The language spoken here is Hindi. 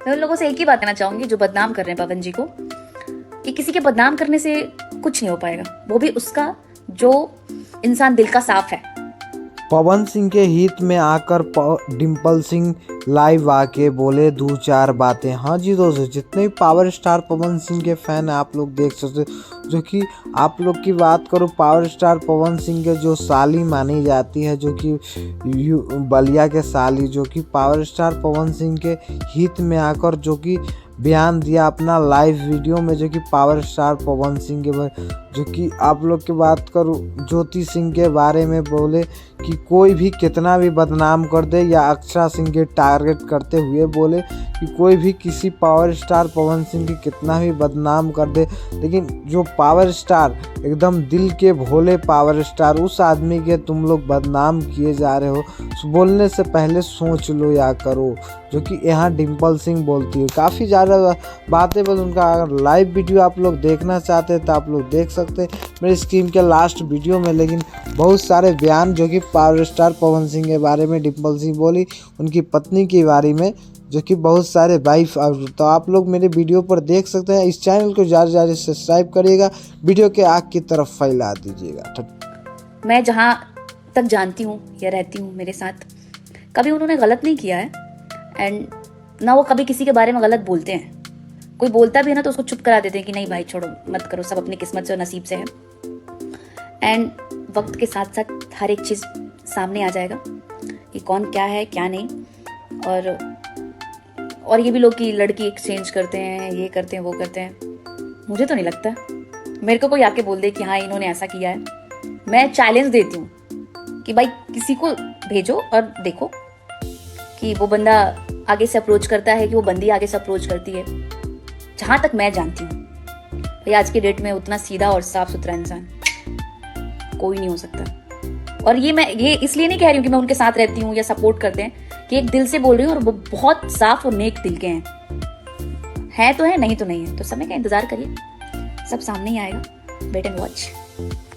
मैं उन लोगों से एक ही बात कहना चाहूंगी जो बदनाम कर रहे हैं पवन जी को, कि किसी के बदनाम करने से कुछ नहीं हो पाएगा, वो भी उसका जो इंसान दिल का साफ है। पवन सिंह के हित में आकर डिम्पल सिंह लाइव आके बोले दो चार बातें। हाँ जी दोस्तों, जितने भी पावर स्टार पवन सिंह के फैन हैं आप लोग देख सकते, जो कि आप लोग की बात करो पावर स्टार पवन सिंह के जो साली मानी जाती है, जो कि बलिया के साली, जो कि पावर स्टार पवन सिंह के हित में आकर जो कि बयान दिया अपना लाइव वीडियो में, जो कि पावर स्टार पवन सिंह के जो कि आप लोग की बात करूँ ज्योति सिंह के बारे में बोले कि कोई भी कितना भी बदनाम कर दे, या अक्षरा सिंह के टारगेट करते हुए बोले कि कोई भी किसी पावर स्टार पवन सिंह की कितना भी बदनाम कर दे, लेकिन जो पावर स्टार एकदम दिल के भोले पावर स्टार, उस आदमी के तुम लोग बदनाम किए जा रहे हो, बोलने से पहले सोच लो या करो। जो कि यहाँ डिम्पल सिंह बोलती है काफ़ी ज़्यादा बातें, बस उनका अगर लाइव वीडियो आप लोग देखना चाहते हैं तो आप लोग देख सकते हैं मेरे स्क्रीन के लास्ट वीडियो में। लेकिन बहुत सारे बयान जो कि पावर स्टार पवन सिंह के बारे में डिम्पल सिंह बोली, उनकी पत्नी के बारे में, जो कि बहुत सारे वाइफ, तो आप लोग मेरे वीडियो पर देख सकते हैं। इस चैनल को ज़्यादा से ज़्यादा सब्सक्राइब करिएगा, वीडियो के आग की तरफ फैला दीजिएगा। मैं जहाँ तक जानती हूँ या रहती हूँ, मेरे साथ कभी उन्होंने गलत नहीं किया है, एंड ना वो कभी किसी के बारे में गलत बोलते हैं। कोई बोलता भी है ना तो उसको चुप करा देते हैं कि नहीं भाई छोड़ो मत करो, सब अपनी किस्मत से और नसीब से है। एंड वक्त के साथ साथ हर एक चीज़ सामने आ जाएगा कि कौन क्या है क्या नहीं। और ये भी लोग कि लड़की एक्सचेंज करते हैं, ये करते हैं, वो करते हैं, मुझे तो नहीं लगता। मेरे को कोई आके बोल दे कि हाँ इन्होंने ऐसा किया है, मैं चैलेंज देती हूँ कि भाई किसी को भेजो और देखो कि वो बंदा आगे से अप्रोच करता है कि वो बंदी आगे से अप्रोच करती है। जहाँ तक मैं जानती हूँ भाई आज के डेट में उतना सीधा और साफ सुथरा इंसान कोई नहीं हो सकता। और ये मैं ये इसलिए नहीं कह रही हूँ कि मैं उनके साथ रहती हूँ या सपोर्ट करते हैं, कि एक दिल से बोल रही हूँ, और वो बहुत साफ और नेक दिल के हैं तो है, नहीं तो नहीं है। तो समय का इंतजार करिए, सब सामने ही आएगा। Wait and watch.